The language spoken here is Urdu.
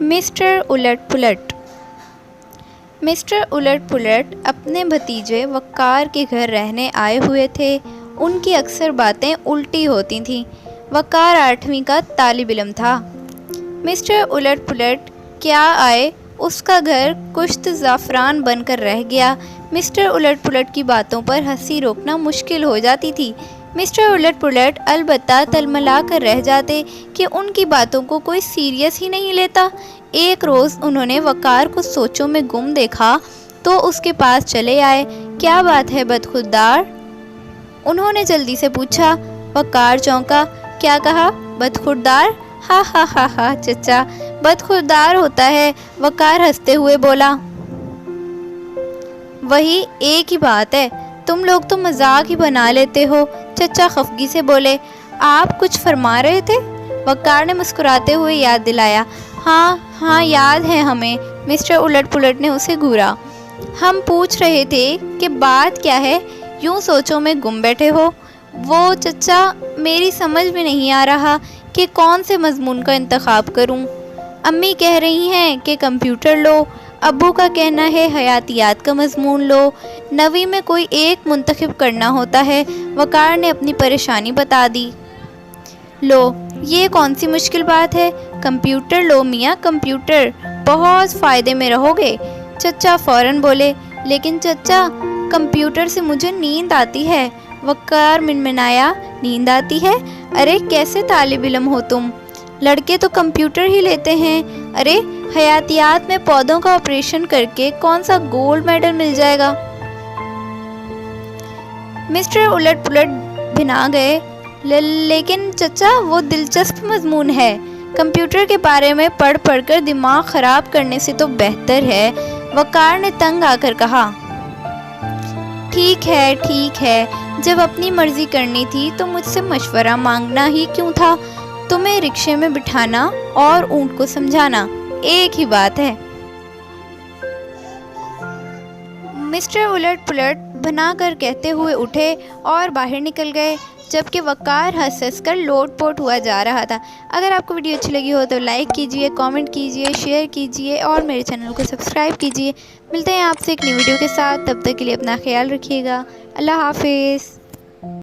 مسٹر الٹ پلٹ۔ مسٹر الٹ پلٹ اپنے بھتیجے وقار کے گھر رہنے آئے ہوئے تھے۔ ان کی اکثر باتیں الٹی ہوتی تھیں۔ وقار 8ویں کا طالب علم تھا۔ مسٹر الٹ پلٹ کیا آئے، اس کا گھر کشت زعفران بن کر رہ گیا۔ مسٹر الٹ پلٹ کی باتوں پر ہنسی روکنا مشکل ہو جاتی تھی۔ مسٹر الٹ پلٹ البتہ تلملا کر رہ جاتے کہ ان کی باتوں کو کوئی سیریس ہی نہیں لیتا۔ ایک روز انہوں نے وقار کو سوچوں میں گم دیکھا تو اس کے پاس چلے آئے۔ کیا بات ہے بدخودار؟ انہوں نے جلدی سے پوچھا۔ وقار چونکا۔ کیا کہا؟ بدخودار؟ ہاں ہاں ہاں ہاں چچا، بدخودار ہوتا ہے، وقار ہنستے ہوئے بولا۔ وہی ایک ہی بات ہے، تم لوگ تو مذاق ہی بنا لیتے ہو، چچا خفگی سے بولے۔ آپ کچھ فرما رہے تھے؟ وقار نے مسکراتے ہوئے یاد دلایا۔ ہاں ہاں یاد ہے ہمیں، مسٹر الٹ پلٹ نے اسے گھورا۔ ہم پوچھ رہے تھے کہ بات کیا ہے، یوں سوچوں میں گم بیٹھے ہو؟ وہ چچا، میری سمجھ میں نہیں آ رہا کہ کون سے مضمون کا انتخاب کروں۔ امی کہہ رہی ہیں کہ کمپیوٹر لو، ابو کا کہنا ہے حیاتیات کا مضمون لو، 9ویں میں کوئی ایک منتخب کرنا ہوتا ہے۔ وقار نے اپنی پریشانی بتا دی۔ لو، یہ کون سی مشکل بات ہے، کمپیوٹر لو میاں، کمپیوٹر، بہت فائدے میں رہو گے۔ چچا فوراً بولے۔ لیکن چچا، کمپیوٹر سے مجھے نیند آتی ہے۔ وقار منمنایا۔ نیند آتی ہے؟ ارے کیسے طالب علم ہو تم، لڑکے تو کمپیوٹر ہی لیتے ہیں۔ ارے حیاتیات میں پودوں کا آپریشن کر کے کون سا گولڈ میڈل مل جائے گا؟ مسٹر الٹ پلٹ بھنا گئے۔ لیکن چچا، وہ دلچسپ مضمون ہے، کمپیوٹر کے بارے میں پڑھ پڑھ کر دماغ خراب کرنے سے تو بہتر ہے۔ وقار نے تنگ آ کر کہا۔ ٹھیک ہے، جب اپنی مرضی کرنی تھی تو مجھ سے مشورہ مانگنا ہی کیوں تھا؟ تمہیں رکشے میں بٹھانا اور اونٹ کو سمجھانا ایک ہی بات ہے۔ مسٹر الٹ پلٹ بنا کر کہتے ہوئے اٹھے اور باہر نکل گئے، جبکہ وقار ہنس ہنس کر لوٹ پوٹ ہوا جا رہا تھا۔ اگر آپ کو ویڈیو اچھی لگی ہو تو لائک کیجئے، کامنٹ کیجئے، شیئر کیجئے اور میرے چینل کو سبسکرائب کیجئے۔ ملتے ہیں آپ سے ایک نئی ویڈیو کے ساتھ، تب تک کے لیے اپنا خیال رکھیے گا۔ اللہ حافظ۔